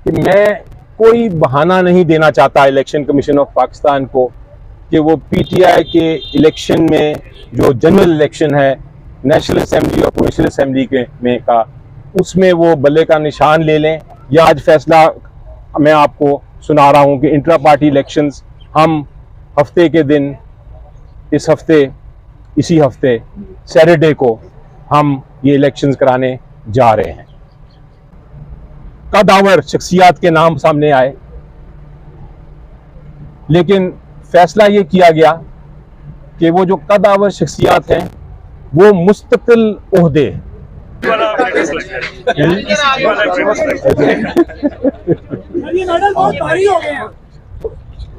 कि मैं कोई बहाना नहीं देना चाहता इलेक्शन कमीशन ऑफ पाकिस्तान को कि वो पीटीआई के इलेक्शन में जो जनरल इलेक्शन है नेशनल असेंबली और प्रोविंशियल असेंबली के में का, उसमें वो बल्ले का निशान ले लें। या आज फैसला मैं आपको सुना रहा हूं कि इंट्रा पार्टी इलेक्शंस हम हफ्ते के दिन इसी हफ्ते सैटरडे को हम ये इलेक्शंस कराने जा रहे हैं। कदावर शख्सियात के नाम सामने आए, लेकिन फैसला ये किया गया कि वो जो कदावर शख्सियात हैं वो मुस्तकिल ओहदे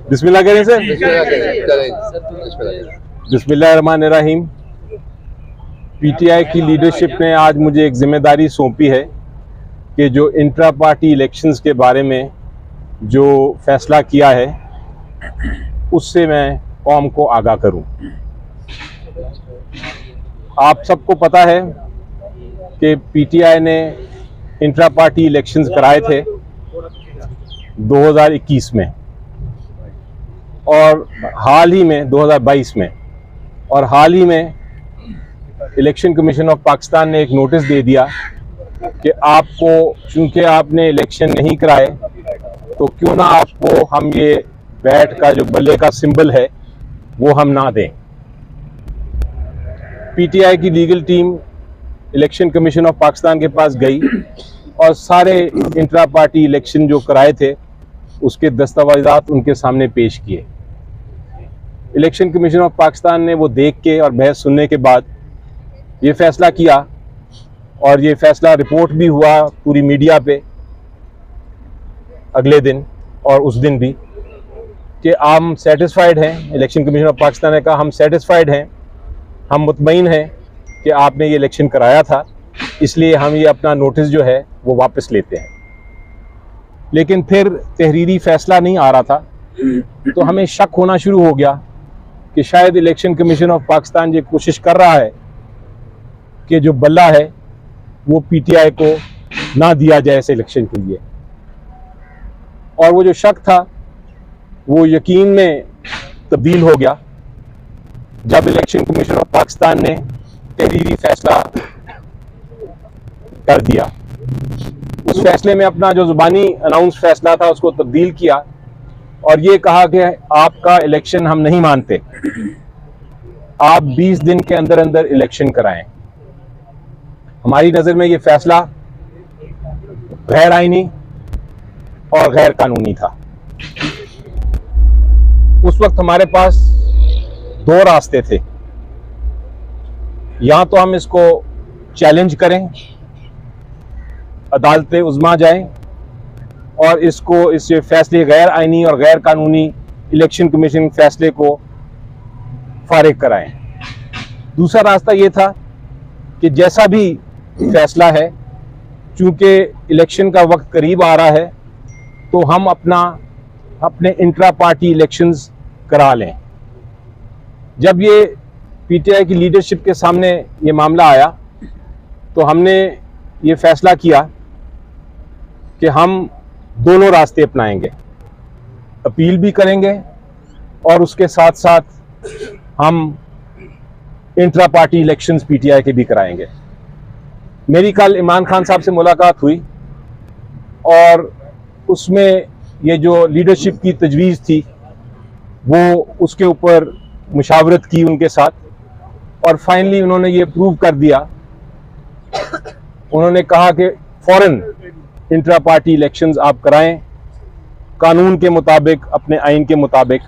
बिस्मिल्लाह करें सर। बिस्मिल्लाहिर्रहमानिर्रहीम। पीटीआई की लीडरशिप ने आज मुझे एक जिम्मेदारी सौंपी है कि जो इंट्रा पार्टी इलेक्शंस के बारे में जो फैसला किया है उससे मैं कौम को आगाह करूं। आप सबको पता है कि पीटीआई ने इंट्रा पार्टी इलेक्शंस कराए थे 2021 में और हाल ही में 2022 में, और हाल ही में इलेक्शन कमीशन ऑफ पाकिस्तान ने एक नोटिस दे दिया कि आपको, चूंकि आपने इलेक्शन नहीं कराए तो क्यों ना आपको हम ये बैट का जो बल्ले का सिंबल है वो हम ना दें। पीटीआई की legal team election commission of Pakistan के पास गई और सारे इंट्रा पार्टी इलेक्शन जो कराए थे उसके दस्तावेजात उनके सामने पेश किए। इलेक्शन कमीशन ऑफ पाकिस्तान ने वो देख के और बहस सुनने के बाद ये फैसला किया, और ये फैसला रिपोर्ट भी हुआ पूरी मीडिया पे अगले दिन और उस दिन भी, कि हम सेटिस्फाइड हैं। इलेक्शन कमीशन ऑफ पाकिस्तान ने कहा हम सेटिस्फाइड हैं, हम मुतमईन हैं कि आपने ये इलेक्शन कराया था, इसलिए हम ये अपना नोटिस जो है वो वापस लेते हैं। लेकिन फिर तहरीरी फैसला नहीं आ रहा था, तो हमें शक होना शुरू हो गया कि शायद इलेक्शन कमीशन ऑफ पाकिस्तान ये कोशिश कर रहा है कि जो बल्ला है वो पीटीआई को ना दिया जाए इस इलेक्शन के लिए। और वो जो शक था वो यकीन में तब्दील हो गया जब इलेक्शन कमीशन ऑफ पाकिस्तान ने तहरीरी फैसला कर दिया। उस फैसले में अपना जो जुबानी अनाउंस फैसला था उसको तब्दील किया और ये कहा कि आपका इलेक्शन हम नहीं मानते, आप 20 दिन के अंदर अंदर इलेक्शन कराएं। हमारी नज़र में ये फैसला गैर आईनी और गैर कानूनी था। उस वक्त हमारे पास दो रास्ते थे, या तो हम इसको चैलेंज करें, अदालतें उज़्मा जाएं और इसको, इस फैसले गैर आईनी और गैर कानूनी इलेक्शन कमीशन फैसले को फारिग कराएं। दूसरा रास्ता ये था कि जैसा भी फैसला है, चूंकि इलेक्शन का वक्त करीब आ रहा है, तो हम अपने इंट्रा पार्टी इलेक्शंस करा लें। जब ये पीटीआई की लीडरशिप के सामने ये मामला आया तो हमने ये फैसला किया कि हम दोनों रास्ते अपनाएंगे, अपील भी करेंगे और उसके साथ साथ हम इंट्रा पार्टी इलेक्शंस पीटीआई के भी कराएंगे। मेरी कल इमरान खान साहब से मुलाकात हुई और उसमें ये जो लीडरशिप की तजवीज़ थी वो उसके ऊपर मुशावरत की उनके साथ, और फाइनली उन्होंने ये प्रूव कर दिया। उन्होंने कहा कि फौरन इंट्रा पार्टी इलेक्शंस आप कराएं कानून के मुताबिक, अपने आइन के मुताबिक,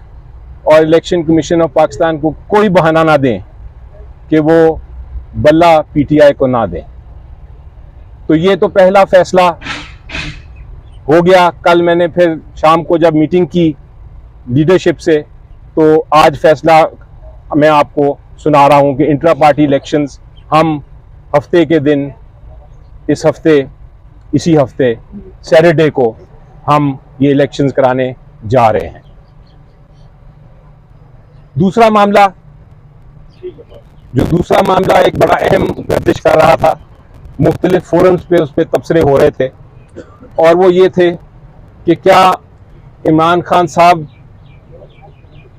और इलेक्शन कमीशन ऑफ पाकिस्तान को कोई बहाना ना दें कि वो बल्ला पीटीआई को ना दें। तो ये तो पहला फैसला हो गया। कल मैंने फिर शाम को जब मीटिंग की लीडरशिप से, तो आज फैसला मैं आपको सुना रहा हूं कि इंट्रा पार्टी इलेक्शंस हम हफ्ते के दिन इसी हफ्ते सैटरडे को हम ये इलेक्शंस कराने जा रहे हैं। दूसरा मामला एक बड़ा अहम गर्दिश कर रहा था, मुख्तलिफ फोरम्स पे उस पर तबसरे हो रहे थे, और वो ये थे कि क्या इमरान खान साहब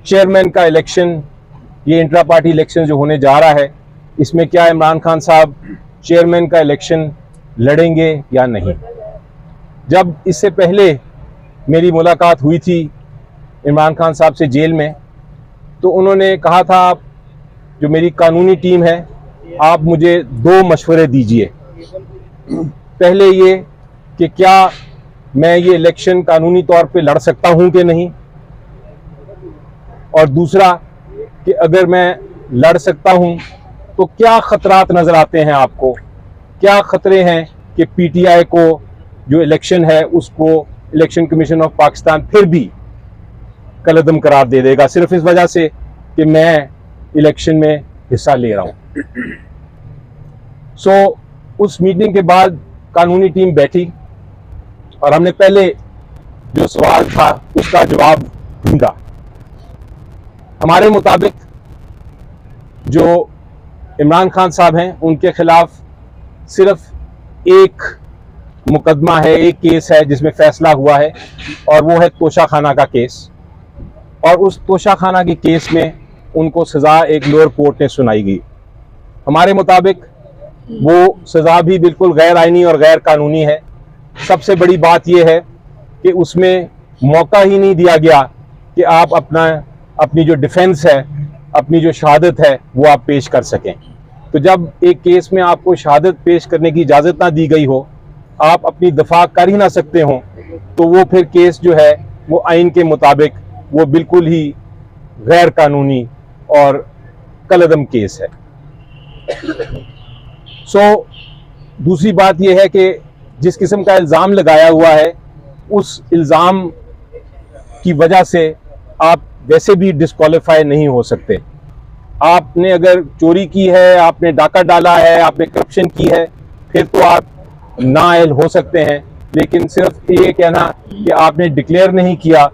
चेयरमैन का इलेक्शन, ये इंट्रा पार्टी इलेक्शन जो होने जा रहा है, इसमें क्या इमरान खान साहब चेयरमैन का इलेक्शन लड़ेंगे या नहीं। जब इससे पहले मेरी मुलाकात हुई थी इमरान खान साहब से जेल में, तो उन्होंने कहा था, आप जो मेरी कानूनी टीम है, आप मुझे 2 मशवरे दीजिए। पहले ये कि क्या मैं ये इलेक्शन कानूनी तौर पे लड़ सकता हूं कि नहीं, और दूसरा कि अगर मैं लड़ सकता हूं तो क्या खतरात नजर आते हैं आपको, क्या खतरे हैं कि पीटीआई को जो इलेक्शन है उसको इलेक्शन कमीशन ऑफ पाकिस्तान फिर भी कलअदम करार दे देगा सिर्फ इस वजह से कि मैं इलेक्शन में हिस्सा ले रहा हूं। सो उस मीटिंग के बाद कानूनी टीम बैठी और हमने पहले जो सवाल था उसका जवाब ढूंढा। हमारे मुताबिक जो इमरान खान साहब हैं उनके खिलाफ सिर्फ एक मुकदमा है, एक केस है जिसमें फैसला हुआ है, और वो है तोशाखाना का केस। और उस तोशाखाना के केस में उनको सज़ा एक लोअर कोर्ट ने सुनाई गई। हमारे मुताबिक वो सज़ा भी बिल्कुल गैर आइनी और गैर कानूनी है। सबसे बड़ी बात यह है कि उसमें मौका ही नहीं दिया गया कि आप अपनी जो डिफेंस है, अपनी जो शहादत है, वो आप पेश कर सकें। तो जब एक केस में आपको शहादत पेश करने की इजाज़त ना दी गई हो, आप अपनी दफा कर ही ना सकते हो, तो वो फिर केस जो है वो आइन के मुताबिक वो बिल्कुल ही गैर कानूनी और कलअदम केस है। सो दूसरी बात यह है कि जिस किस्म का इल्ज़ाम लगाया हुआ है, उस इल्ज़ाम की वजह से आप वैसे भी डिस्क्वालीफाई नहीं हो सकते। आपने अगर चोरी की है, आपने डाका डाला है, आपने करप्शन की है, फिर तो आप नाअहल हो सकते हैं। लेकिन सिर्फ ये कहना कि आपने डिक्लेयर नहीं किया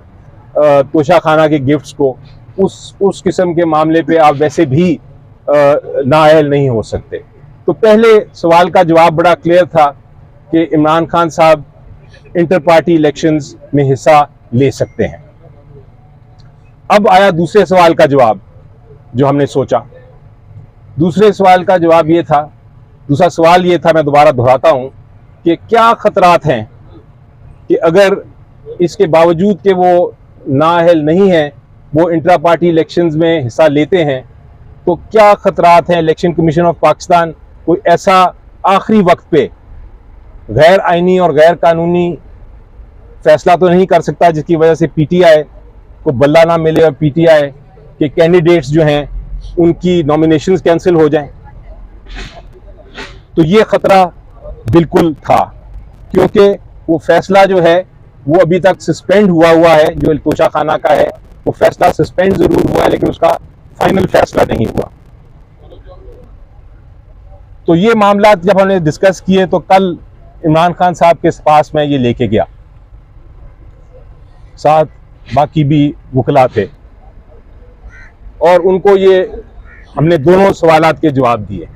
तोशाखाना के गिफ्ट्स को, उस किस्म के मामले पे आप वैसे भी नाअहल नहीं हो सकते। तो पहले सवाल का जवाब बड़ा क्लियर था कि इमरान खान साहब इंटर पार्टी इलेक्शंस में हिस्सा ले सकते हैं। अब आया दूसरे सवाल का जवाब जो हमने सोचा। दूसरे सवाल का जवाब ये था, दूसरा सवाल ये था, मैं दोबारा दोहराता हूं, कि क्या खतरात हैं कि अगर इसके बावजूद कि वो नाअहल नहीं है, वो इंट्रा पार्टी इलेक्शंस में हिस्सा लेते हैं, तो क्या खतरात हैं। इलेक्शन कमीशन ऑफ पाकिस्तान कोई ऐसा आखिरी वक्त पे गैर आइनी और गैर कानूनी फैसला तो नहीं कर सकता जिसकी वजह से पीटीआई को बल्ला ना मिले और पीटीआई के कैंडिडेट्स जो हैं उनकी नॉमिनेशंस कैंसिल हो जाएं। तो ये खतरा बिल्कुल था, क्योंकि वो फैसला जो है वो अभी तक सस्पेंड हुआ है। जो तोशाखाना का है वो फैसला सस्पेंड जरूर हुआ है, लेकिन उसका फाइनल फैसला नहीं हुआ। तो ये मामला जब हमने डिस्कस किए, तो कल इमरान खान साहब के पास मैं ये लेके गया, साथ बाकी भी वकला थे, और उनको ये हमने दोनों सवालात के जवाब दिए।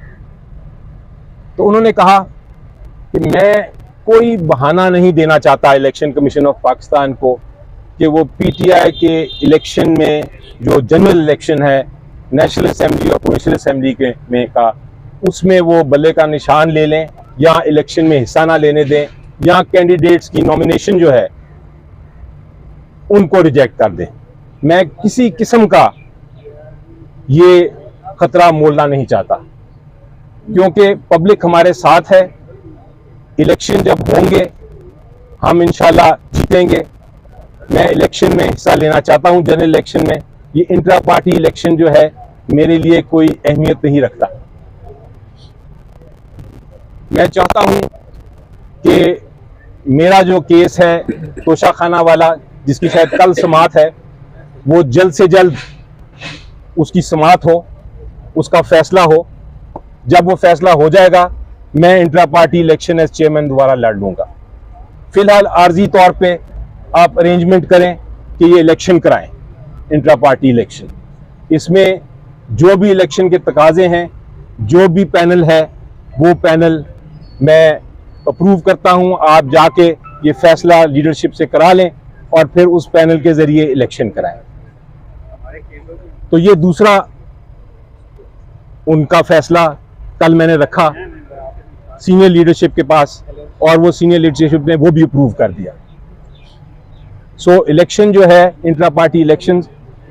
तो उन्होंने कहा कि मैं कोई बहाना नहीं देना चाहता इलेक्शन कमीशन ऑफ पाकिस्तान को कि वो पीटीआई के इलेक्शन में जो जनरल इलेक्शन है नेशनल असेंबली और प्रोविंशियल असेंबली के में का, उसमें वो बल्ले का निशान ले लें या इलेक्शन में हिस्सा ना लेने दें, या कैंडिडेट्स की नॉमिनेशन जो है उनको रिजेक्ट कर दें। मैं किसी किस्म का ये खतरा मोलना नहीं चाहता, क्योंकि पब्लिक हमारे साथ है। इलेक्शन जब होंगे हम इंशाल्लाह जीतेंगे। मैं इलेक्शन में हिस्सा लेना चाहता हूं, जनरल इलेक्शन में। ये इंट्रा पार्टी इलेक्शन जो है मेरे लिए कोई अहमियत नहीं रखता। मैं चाहता हूं कि मेरा जो केस है तोशाखाना वाला, जिसकी शायद कल समाअत है, वो जल्द से जल्द उसकी समाअत हो, उसका फैसला हो। जब वो फैसला हो जाएगा, मैं intra party election as chairman दोबारा लड़ लूंगा। फिलहाल आर्जी तौर पे आप अरेंजमेंट करें कि ये इलेक्शन कराएं, इंट्रा पार्टी इलेक्शन। इसमें जो भी इलेक्शन के तकाजे हैं, जो भी पैनल है, वो पैनल मैं अप्रूव करता हूं। आप जाके ये फैसला लीडरशिप से करा लें और फिर उस पैनल के जरिए इलेक्शन कराएं। तो ये दूसरा उनका फैसला कल मैंने रखा सीनियर लीडरशिप के पास और वो सीनियर लीडरशिप ने वो भी अप्रूव कर दिया। सो इलेक्शन जो है इंट्रा पार्टी इलेक्शन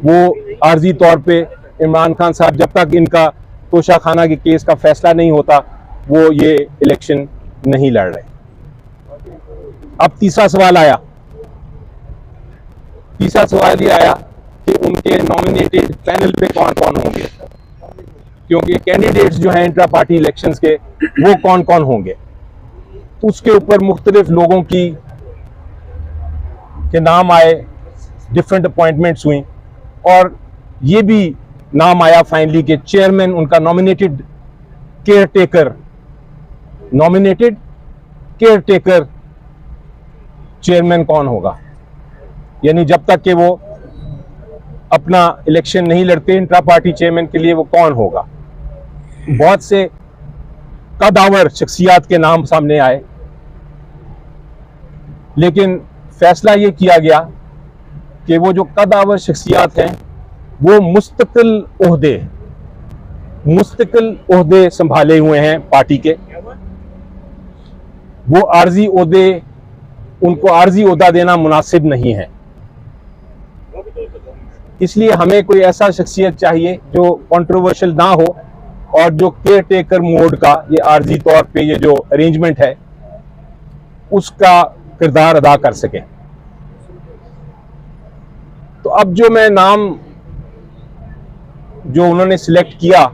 वो आर्जी तौर पे इमरान खान साहब जब तक इनका तोशाखाना के केस का फैसला नहीं होता वो ये इलेक्शन नहीं लड़ रहे। अब तीसरा सवाल आया। तीसरा सवाल ये आया कि उनके नॉमिनेटेड पैनल पे कौन कौन होंगे, क्योंकि कैंडिडेट्स जो हैं इंट्रा पार्टी इलेक्शंस के वो कौन कौन होंगे। उसके ऊपर मुख्तलिफ लोगों के नाम आए, डिफरेंट अपॉइंटमेंट्स हुई और ये भी नाम आया फाइनली कि चेयरमैन उनका नॉमिनेटेड केयर टेकर चेयरमैन कौन होगा, यानी जब तक कि वो अपना इलेक्शन नहीं लड़ते इंट्रा पार्टी चेयरमैन के लिए वो कौन होगा। बहुत से कदावर शख्सियात के नाम सामने आए, लेकिन फैसला ये किया गया कि वो जो कदावर शख्सियात हैं वो मुस्तकिल ओहदे संभाले हुए हैं पार्टी के, वो उनको आर्जी ओहदा देना मुनासिब नहीं है। इसलिए हमें कोई ऐसा शख्सियत चाहिए जो कंट्रोवर्शियल ना हो और जो केयर टेकर मोड का ये आर्जी तौर पे ये जो अरेंजमेंट है उसका किरदार अदा कर सके। तो अब जो मैं नाम जो उन्होंने सिलेक्ट किया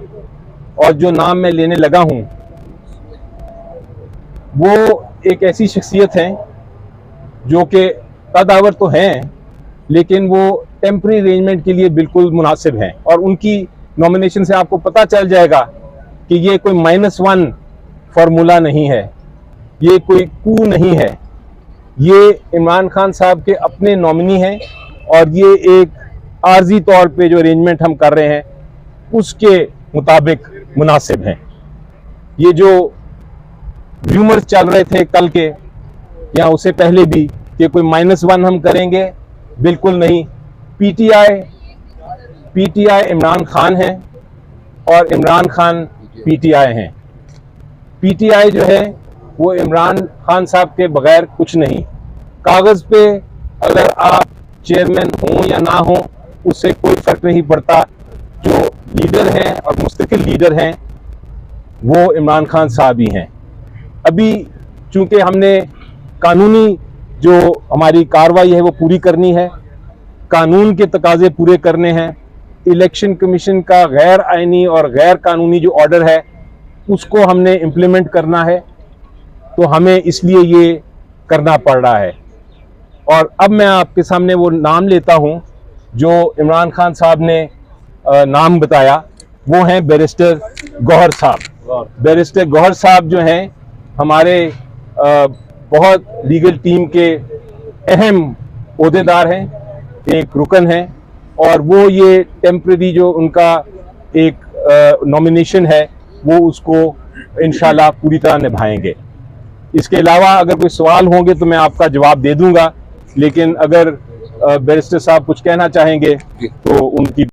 और जो नाम मैं लेने लगा हूं वो एक ऐसी शख्सियत है जो कि कदावर तो हैं लेकिन वो टेम्पररी अरेंजमेंट के लिए बिल्कुल मुनासिब हैं और उनकी नॉमिनेशन से आपको पता चल जाएगा कि ये कोई -1 फार्मूला नहीं है, ये कोई कू नहीं है, ये इमरान खान साहब के अपने नॉमिनी हैं और ये एक आर्जी तौर पे जो अरेंजमेंट हम कर रहे हैं उसके मुताबिक मुनासिब हैं। ये जो र्यूमर्स चल रहे थे कल के या उससे पहले भी कि कोई -1 हम करेंगे, बिल्कुल नहीं। पीटीआई इमरान खान है और इमरान खान पीटीआई हैं। पीटीआई जो है वो इमरान खान साहब के बगैर कुछ नहीं। कागज पे अगर आप चेयरमैन हो या ना हो उससे कोई फर्क नहीं पड़ता, जो लीडर हैं और मुस्तकिल लीडर हैं वो इमरान खान साहब ही हैं। अभी चूंकि हमने कानूनी जो हमारी कार्रवाई है वो पूरी करनी है, कानून के तकाजे पूरे करने हैं, इलेक्शन कमीशन का गैर आईनी और गैर कानूनी जो ऑर्डर है उसको हमने इम्प्लीमेंट करना है, तो हमें इसलिए ये करना पड़ रहा है। और अब मैं आपके सामने वो नाम लेता हूं जो इमरान खान साहब ने नाम बताया, वो हैं बैरिस्टर गौहर साहब। बैरिस्टर गौहर साहब जो हैं हमारे बहुत लीगल टीम के अहम ओहदेदार हैं, एक रुकन हैं और वो ये टेम्पररी जो उनका एक नॉमिनेशन है वो उसको इंशाल्लाह पूरी तरह निभाएंगे। इसके अलावा अगर कोई सवाल होंगे तो मैं आपका जवाब दे दूंगा, लेकिन अगर बैरिस्टर साहब कुछ कहना चाहेंगे तो उनकी